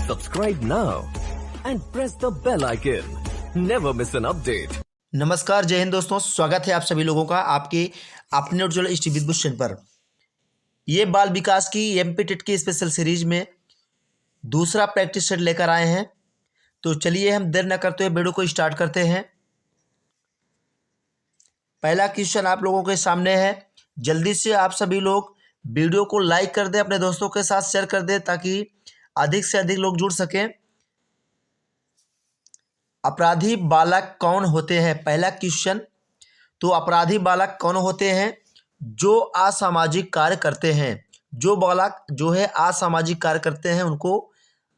Subscribe now and press the bell icon. Never miss an update. नमस्कार, जय हिंद दोस्तों। स्वागत है आप सभी लोगों का आपके अपने और जो इस विद्युत चैनल पर। ये बाल विकास की एमपी टेट की स्पेशल सीरीज में दूसरा प्रैक्टिस सेट लेकर आए हैं। तो चलिए हम देर न करते हुए वीडियो को स्टार्ट करते हैं। पहला क्वेश्चन आप लोगों के सामने है। जल्दी से आप सभी लोग वीडियो को लाइक कर दें, अपने दोस्तों के साथ शेयर कर दें ताकि अधिक से अधिक लोग जुड़ सकें। अपराधी बालक कौन होते हैं? पहला क्वेश्चन। तो अपराधी बालक कौन होते हैं? जो असामाजिक कार्य करते हैं। जो बालक जो है असामाजिक कार्य करते हैं उनको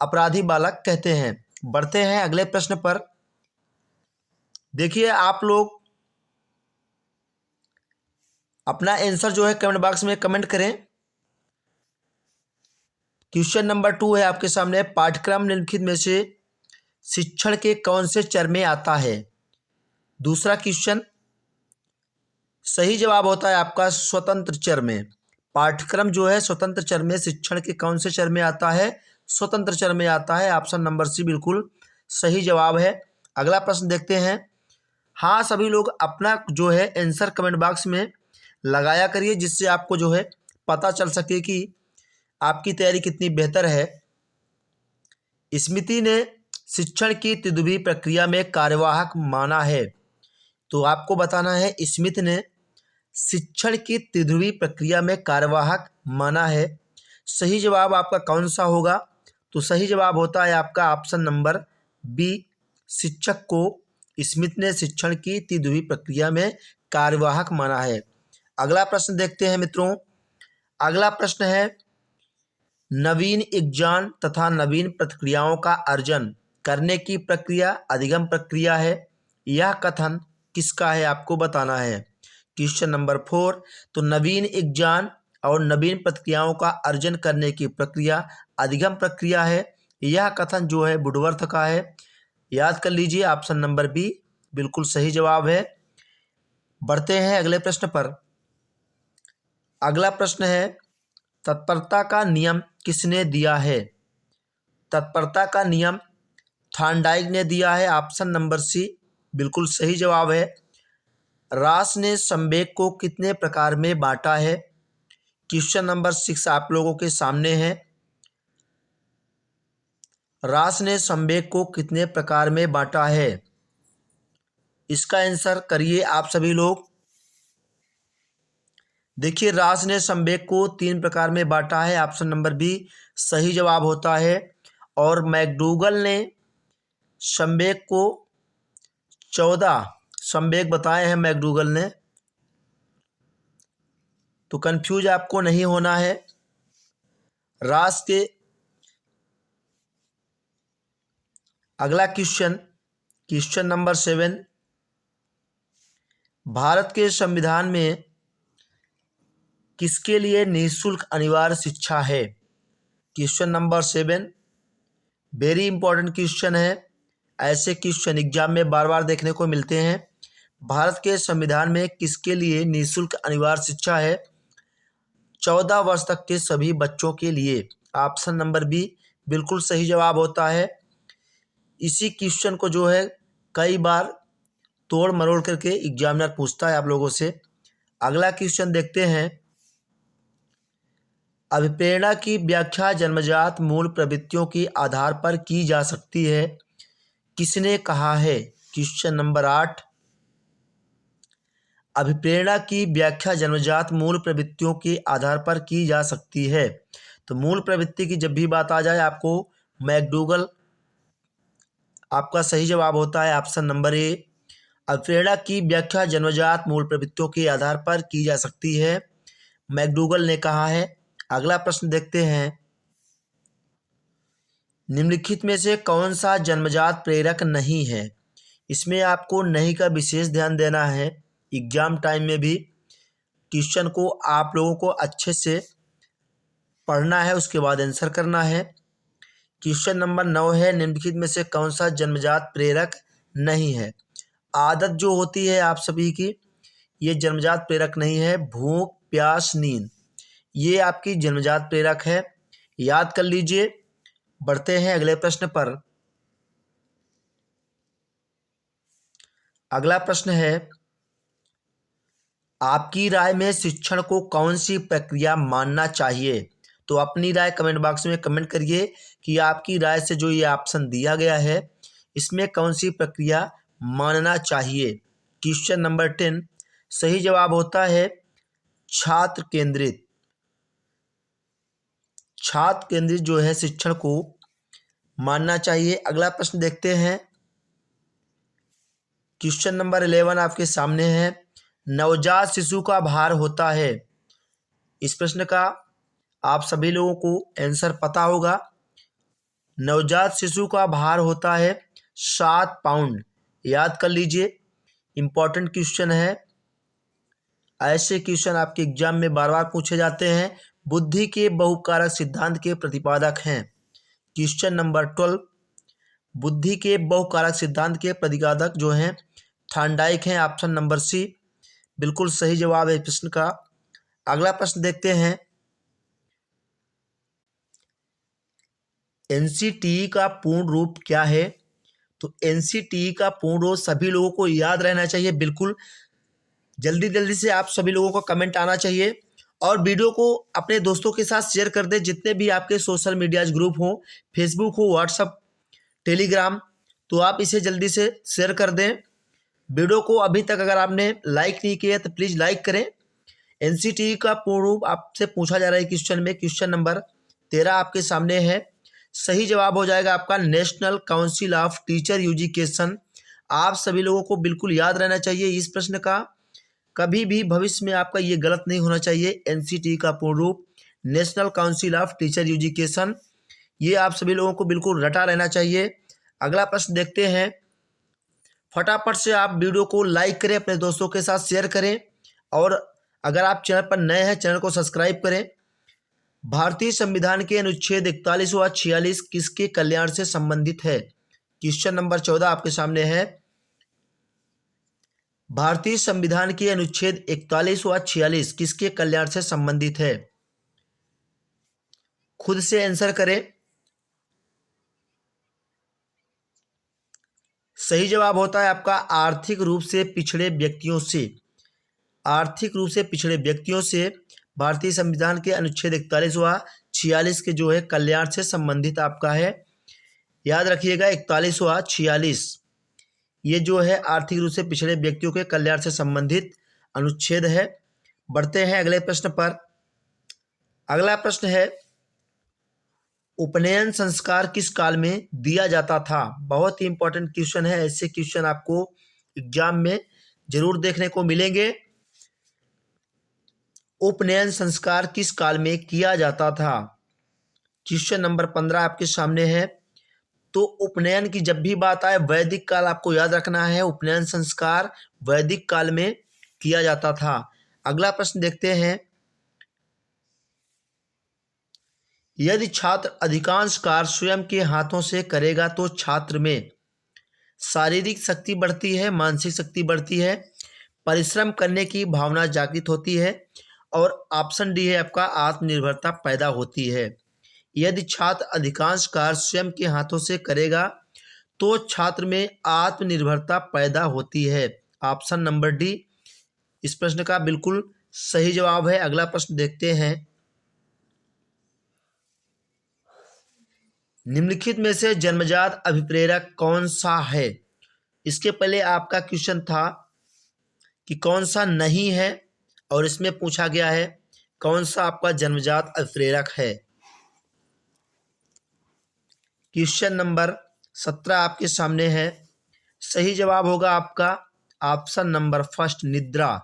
अपराधी बालक कहते हैं। बढ़ते हैं अगले प्रश्न पर। देखिए, आप लोग अपना आंसर जो है कमेंट बॉक्स में कमेंट करें। क्वेश्चन नंबर 2 है आपके सामने। पाठ्यक्रम निम्नलिखित में से शिक्षण के कौन से चरण में आता है? दूसरा क्वेश्चन। सही जवाब होता है आपका स्वतंत्र चरण में। पाठ्यक्रम जो है स्वतंत्र चरण में शिक्षण के कौन से चरण में आता है? स्वतंत्र चरण में आता है। ऑप्शन नंबर सी बिल्कुल सही जवाब है। अगला प्रश्न देखते हैं। हाँ, सभी लोग अपना जो है आंसर कमेंट बॉक्स में लगाया करिए, जिससे आपको जो है पता चल सके कि आपकी तैयारी कितनी बेहतर है। स्मृति ने शिक्षण की तिद्वी प्रक्रिया में कार्यवाहक माना है। तो आपको बताना है स्मिथ ने शिक्षण की तिद्वी प्रक्रिया में कार्यवाहक माना है। सही जवाब आपका कौन सा होगा? तो सही जवाब होता है आपका ऑप्शन नंबर बी। शिक्षक को स्मिथ ने शिक्षण की तिद्वी प्रक्रिया में कार्यवाहक माना है। अगला प्रश्न देखते हैं मित्रों। अगला प्रश्न है, नवीन विज्ञान तथा नवीन प्रतिक्रियाओं का अर्जन करने की प्रक्रिया अधिगम प्रक्रिया है। यह कथन किसका है? आपको बताना है। Question number 4। तो नवीन विज्ञान और नवीन प्रतिक्रियाओं का अर्जन करने की प्रक्रिया अधिगम प्रक्रिया है। यह कथन जो है वुडवर्थ का है। याद कर लीजिए, ऑप्शन नंबर बी बिल्कुल सही जवाब है। बढ़ते हैं अगले प्रश्न पर। अगला प्रश्न है, तत्परता का नियम किसने दिया है? तत्परता का नियम थॉर्नडाइक ने दिया है। ऑप्शन नंबर सी बिल्कुल सही जवाब है। रास ने संवेग को कितने प्रकार में बांटा है? क्वेश्चन नंबर 6 आप लोगों के सामने है। रास ने संवेग को कितने प्रकार में बांटा है? इसका आंसर करिए आप सभी लोग। देखिए, रास ने संवेग को 3 प्रकार में बांटा है। ऑप्शन नंबर बी सही जवाब होता है। और मैकडूगल ने संवेग को 14 संवेग बताए हैं मैकडूगल ने। तो कंफ्यूज आपको नहीं होना है। रास के अगला क्वेश्चन, क्वेश्चन नंबर 7। भारत के संविधान में किसके लिए निःशुल्क अनिवार्य शिक्षा है? Question number 7 very important question है। ऐसे क्वेश्चन एग्जाम में बार बार देखने को मिलते हैं। भारत के संविधान में किसके लिए निःशुल्क अनिवार्य शिक्षा है? 14 वर्ष तक के सभी बच्चों के लिए। ऑप्शन नंबर बी बिल्कुल सही जवाब होता है। इसी क्वेश्चन को जो है कई बार तोड़ मरोड़ करके एग्जामिनर पूछता है आप लोगों से। अगला क्वेश्चन देखते हैं। अभिप्रेरणा की व्याख्या जन्मजात मूल प्रवृत्तियों के आधार पर की जा सकती है। किसने कहा है? Question number 8। अभिप्रेरणा की व्याख्या जन्मजात मूल प्रवृत्तियों के आधार पर की जा सकती है। तो मूल प्रवृत्ति की जब भी बात आ जाए आपको मैकडूगल आपका सही जवाब होता है। Option number A. अभिप्रेरणा की व्याख्या जन्मजात मूल प्रवृत्तियों के आधार पर की जा सकती है, मैकडूगल ने कहा है। अगला प्रश्न देखते हैं। निम्नलिखित में से कौन सा जन्मजात प्रेरक नहीं है? इसमें आपको नहीं का विशेष ध्यान देना है। एग्जाम टाइम में भी क्वेश्चन को आप लोगों को अच्छे से पढ़ना है, उसके बाद आंसर करना है। क्वेश्चन नंबर 9 है। निम्नलिखित में से कौन सा जन्मजात प्रेरक नहीं है? आदत जो होती है आप सभी की, ये जन्मजात प्रेरक नहीं है। भूख, प्यास, नींद, ये आपकी जन्मजात प्रेरक है। याद कर लीजिए। बढ़ते हैं अगले प्रश्न पर। अगला प्रश्न है, आपकी राय में शिक्षण को कौन सी प्रक्रिया मानना चाहिए? तो अपनी राय कमेंट बॉक्स में कमेंट करिए कि आपकी राय से जो ये ऑप्शन दिया गया है इसमें कौन सी प्रक्रिया मानना चाहिए। क्वेश्चन नंबर 10 सही जवाब होता है छात्र केंद्रित। छात्र केंद्रित जो है शिक्षण को मानना चाहिए। अगला प्रश्न देखते हैं। क्वेश्चन नंबर 11 आपके सामने है, नवजात शिशु का भार होता है। इस प्रश्न का आप सभी लोगों को आंसर पता होगा। नवजात शिशु का भार होता है 7 पाउंड। याद कर लीजिए, इंपॉर्टेंट क्वेश्चन है। ऐसे क्वेश्चन आपके एग्जाम में बार बार पूछे जाते हैं। बुद्धि के बहुकारक सिद्धांत के प्रतिपादक हैं। क्वेश्चन नंबर 12 बुद्धि के बहुकारक सिद्धांत के प्रतिपादक जो हैं थॉर्नडाइक हैं। ऑप्शन नंबर सी बिल्कुल सही जवाब है प्रश्न का। अगला प्रश्न देखते हैं, एनसीटीई का पूर्ण रूप क्या है? तो एनसीटीई का पूर्ण रूप सभी लोगों को याद रहना चाहिए। बिल्कुल जल्दी जल्दी से आप सभी लोगों को कमेंट आना चाहिए और वीडियो को अपने दोस्तों के साथ शेयर कर दें। जितने भी आपके सोशल मीडियाज ग्रुप हो, फेसबुक हो, व्हाट्सअप, टेलीग्राम, तो आप इसे जल्दी से शेयर कर दें। वीडियो को अभी तक अगर आपने लाइक नहीं किया तो प्लीज़ लाइक करें। एनसीटीई का पूर्ण रूप आपसे पूछा जा रहा है क्वेश्चन में। क्वेश्चन नंबर 13 आपके सामने है। सही जवाब हो जाएगा आपका national council of teacher education. आप सभी लोगों को बिल्कुल याद रहना चाहिए इस प्रश्न का। कभी भी भविष्य में आपका ये गलत नहीं होना चाहिए। एनसीटीई का पूर्ण रूप national council of teacher education, ये आप सभी लोगों को बिल्कुल रटा रहना चाहिए। अगला प्रश्न देखते हैं। फटाफट से आप वीडियो को लाइक करें, अपने दोस्तों के साथ शेयर करें और अगर आप चैनल पर नए हैं चैनल को सब्सक्राइब करें। भारतीय संविधान के अनुच्छेद 41 व 46 किसके कल्याण से संबंधित है? क्वेश्चन नंबर 14 आपके सामने है। भारतीय संविधान के अनुच्छेद 41 व 46 किसके कल्याण से संबंधित है? खुद से आंसर करें। सही जवाब होता है आपका आर्थिक रूप से पिछड़े व्यक्तियों से। आर्थिक रूप से पिछड़े व्यक्तियों से भारतीय संविधान के अनुच्छेद 41 व 46 के जो है कल्याण से संबंधित आपका है। याद रखिएगा 41 व 46 ये जो है आर्थिक रूप से पिछड़े व्यक्तियों के कल्याण से संबंधित अनुच्छेद है। बढ़ते हैं अगले प्रश्न पर। अगला प्रश्न है, उपनयन संस्कार किस काल में दिया जाता था? बहुत ही इंपॉर्टेंट क्वेश्चन है। ऐसे क्वेश्चन आपको एग्जाम में जरूर देखने को मिलेंगे। उपनयन संस्कार किस काल में किया जाता था? क्वेश्चन नंबर 15 आपके सामने है। तो उपनयन की जब भी बात आए वैदिक काल आपको याद रखना है। उपनयन संस्कार वैदिक काल में किया जाता था। अगला प्रश्न देखते हैं, यदि छात्र अधिकांश कार्य स्वयं के हाथों से करेगा तो छात्र में शारीरिक शक्ति बढ़ती है, मानसिक शक्ति बढ़ती है, परिश्रम करने की भावना जागृत होती है और ऑप्शन डी है आपका आत्मनिर्भरता पैदा होती है। यदि छात्र अधिकांश कार्य स्वयं के हाथों से करेगा तो छात्र में आत्मनिर्भरता पैदा होती है। ऑप्शन नंबर डी इस प्रश्न का बिल्कुल सही जवाब है। अगला प्रश्न देखते हैं, निम्नलिखित में से जन्मजात अभिप्रेरक कौन सा है? इसके पहले आपका क्वेश्चन था कि कौन सा नहीं है और इसमें पूछा गया है कौन सा आपका जन्मजात अभिप्रेरक है। क्वेश्चन नंबर 17 आपके सामने है। सही जवाब होगा आपका ऑप्शन नंबर फर्स्ट निद्रा।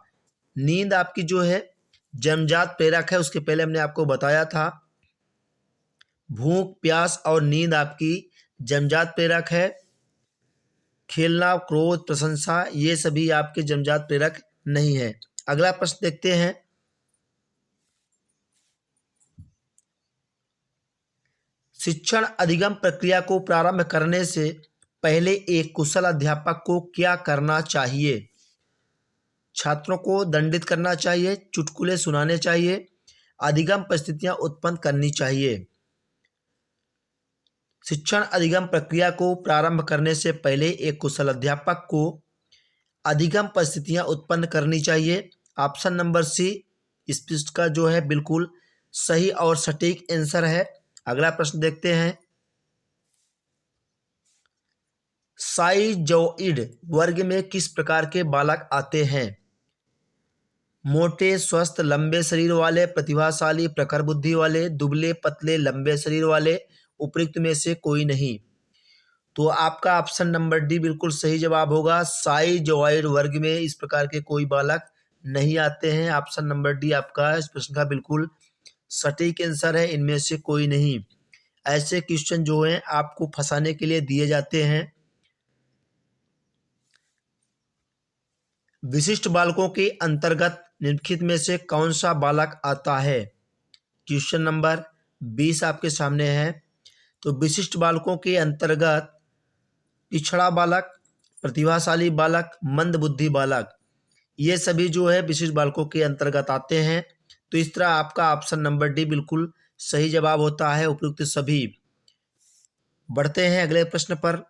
नींद आपकी जो है जन्मजात प्रेरक है। उसके पहले हमने आपको बताया था भूख, प्यास और नींद आपकी जन्मजात प्रेरक है। खेलना, क्रोध, प्रशंसा ये सभी आपके जन्मजात प्रेरक नहीं है। अगला प्रश्न देखते हैं, शिक्षण अधिगम प्रक्रिया को प्रारंभ करने से पहले एक कुशल अध्यापक को क्या करना चाहिए? छात्रों को दंडित करना चाहिए, चुटकुले सुनाने चाहिए, अधिगम परिस्थितियां उत्पन्न करनी चाहिए। शिक्षण अधिगम प्रक्रिया को प्रारंभ करने से पहले एक कुशल अध्यापक को अधिगम परिस्थितियां उत्पन्न करनी चाहिए। ऑप्शन नंबर सी इस पृष्ठ का जो है बिल्कुल सही और सटीक आंसर है। अगला प्रश्न देखते हैं। साइजोइड वर्ग में किस प्रकार के बालक आते हैं? मोटे, स्वस्थ, लंबे शरीर वाले, प्रतिभाशाली, प्रखर बुद्धि वाले, दुबले पतले लंबे शरीर वाले, उपयुक्त में से कोई नहीं। तो आपका ऑप्शन नंबर डी बिल्कुल सही जवाब होगा। साइजोइड वर्ग में इस प्रकार के कोई बालक नहीं आते हैं। ऑप्शन नंबर डी आपका इस प्रश्न का बिल्कुल सटीक आंसर है, इनमें से कोई नहीं। ऐसे क्वेश्चन जो हैं आपको फंसाने के लिए दिए जाते हैं। विशिष्ट बालकों के अंतर्गत निम्नलिखित में से कौन सा बालक आता है? क्वेश्चन नंबर 20 आपके सामने है। तो विशिष्ट बालकों के अंतर्गत पिछड़ा बालक, प्रतिभाशाली बालक, मंदबुद्धि बालक, ये सभी जो है विशिष्ट बालकों के अंतर्गत आते हैं। तो इस तरह आपका ऑप्शन नंबर डी बिल्कुल सही जवाब होता है, उपयुक्त सभी। बढ़ते हैं अगले प्रश्न पर।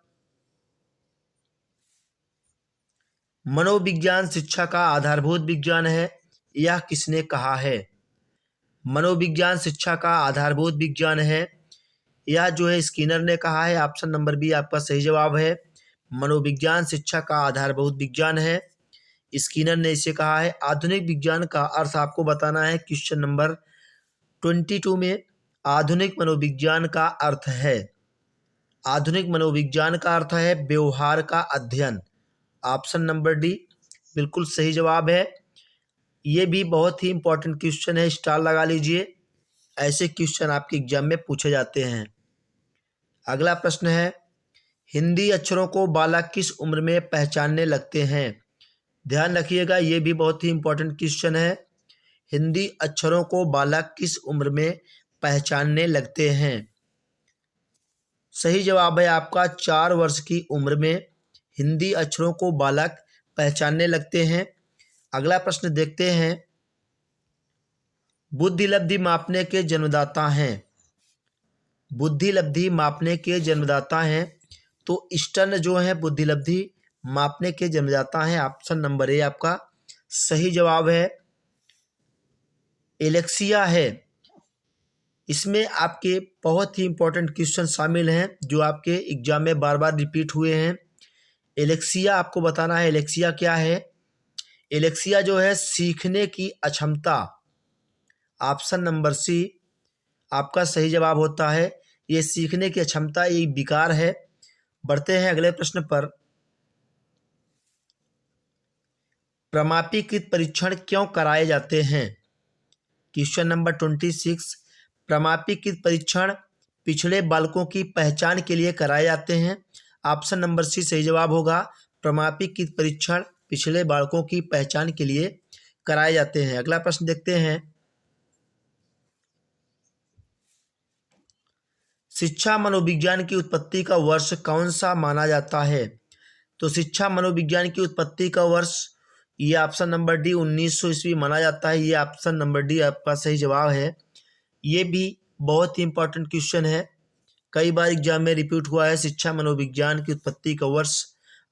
मनोविज्ञान शिक्षा का आधारभूत विज्ञान है, यह किसने कहा है? मनोविज्ञान शिक्षा का आधारभूत विज्ञान है, यह जो है स्किनर ने कहा है। ऑप्शन नंबर बी आपका सही जवाब है। मनोविज्ञान शिक्षा का आधारभूत विज्ञान है, स्किनर ने इसे कहा है। आधुनिक विज्ञान का अर्थ आपको बताना है। क्वेश्चन नंबर 22 में आधुनिक मनोविज्ञान का अर्थ है, आधुनिक मनोविज्ञान का अर्थ है व्यवहार का अध्ययन। ऑप्शन नंबर डी बिल्कुल सही जवाब है। ये भी बहुत ही इंपॉर्टेंट क्वेश्चन है, स्टार लगा लीजिए। ऐसे क्वेश्चन आपके एग्जाम में पूछे जाते हैं। अगला प्रश्न है, हिंदी अक्षरों को बालक किस उम्र में पहचानने लगते हैं? ध्यान रखिएगा, ये भी बहुत ही इंपॉर्टेंट क्वेश्चन है। हिंदी अक्षरों को बालक किस उम्र में पहचानने लगते हैं? सही जवाब है आपका 4 वर्ष की उम्र में हिंदी अक्षरों को बालक पहचानने लगते हैं। अगला प्रश्न देखते हैं। बुद्धि लब्धि मापने के जन्मदाता हैं, बुद्धि लब्धि मापने के जन्मदाता हैं। तो स्टर्न जो है बुद्धि लब्धि मापने के जन्मदाता हैं। ऑप्शन नंबर ए आपका सही जवाब है। एलेक्सिया है, इसमें आपके बहुत ही इंपॉर्टेंट क्वेश्चन शामिल हैं जो आपके एग्जाम में बार बार रिपीट हुए हैं। एलेक्सिया आपको बताना है, एलेक्सिया क्या है? एलेक्सिया जो है सीखने की अक्षमता। ऑप्शन नंबर सी आपका सही जवाब होता है। ये सीखने की अक्षमता एक विकार है। बढ़ते हैं अगले प्रश्न पर। प्रमापीकृत परीक्षण क्यों कराए जाते हैं? Question number 26। प्रमापीकृत परीक्षण पिछड़े बालकों की पहचान के लिए कराए जाते हैं। ऑप्शन नंबर सी सही जवाब होगा। प्रमापीकृत परीक्षण पिछड़े बालकों की पहचान के लिए कराए जाते हैं। अगला प्रश्न देखते हैं। शिक्षा मनोविज्ञान की उत्पत्ति का वर्ष कौन सा माना जाता है? तो शिक्षा मनोविज्ञान की उत्पत्ति का वर्ष ये ऑप्शन नंबर डी 1900 ईस्वी माना जाता है। ये ऑप्शन नंबर डी आपका सही जवाब है। ये भी बहुत ही इंपॉर्टेंट क्वेश्चन है, कई बार एग्जाम में रिपीट हुआ है। शिक्षा मनोविज्ञान की उत्पत्ति का वर्ष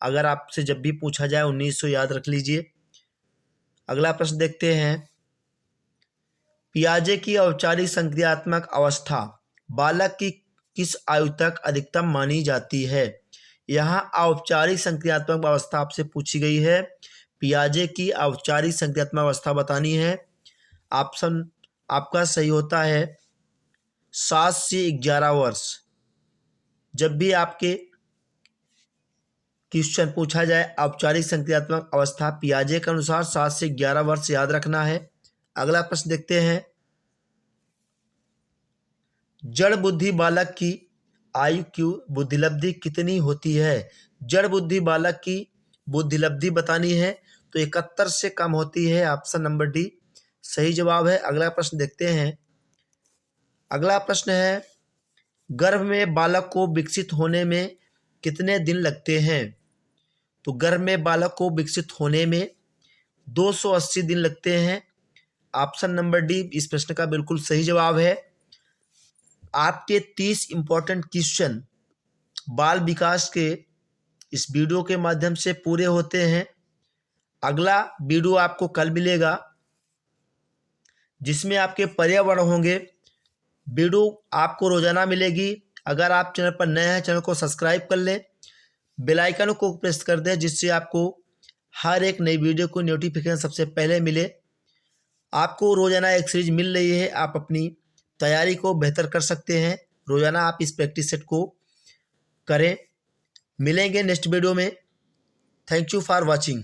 अगर आपसे जब भी पूछा जाए 1900 याद रख लीजिए। अगला प्रश्न देखते हैं। पियाजे की औपचारिक संक्रियात्मक अवस्था बालक की किस आयु तक अधिकतम मानी जाती है? यहाँ औपचारिक संक्रियात्मक अवस्था आपसे पूछी गई है। पियाजे की औपचारिक संक्रियात्मक अवस्था बतानी है। ऑप्शन आपका सही होता है 7 से 11 वर्ष। जब भी आपके क्वेश्चन पूछा जाए औपचारिक संक्रियात्मक अवस्था पियाजे के अनुसार 7 से 11 वर्ष याद रखना है। अगला प्रश्न देखते हैं। जड़ बुद्धि बालक की आयु की बुद्धिलब्धि कितनी होती है? जड़ बुद्धि बालक की बुद्धिलब्धि बतानी है तो 71 से कम होती है। ऑप्शन नंबर डी सही जवाब है। अगला प्रश्न देखते हैं। अगला प्रश्न है, गर्भ में बालक को विकसित होने में कितने दिन लगते हैं? तो गर्भ में बालक को विकसित होने में 280 दिन लगते हैं। ऑप्शन नंबर डी इस प्रश्न का बिल्कुल सही जवाब है। आपके 30 इंपॉर्टेंट क्वेश्चन बाल विकास के इस वीडियो के माध्यम से पूरे होते हैं। अगला वीडियो आपको कल मिलेगा जिसमें आपके पर्यावरण होंगे। वीडियो आपको रोजाना मिलेगी। अगर आप चैनल पर नए हैं, चैनल को सब्सक्राइब कर लें, बेल आइकन को प्रेस कर दें, जिससे आपको हर एक नई वीडियो को नोटिफिकेशन सबसे पहले मिले। आपको रोजाना एक सीरीज मिल रही है, आप अपनी तैयारी को बेहतर कर सकते हैं। रोजाना आप इस प्रैक्टिस सेट को करें। मिलेंगे नेक्स्ट वीडियो में। Thank you for watching.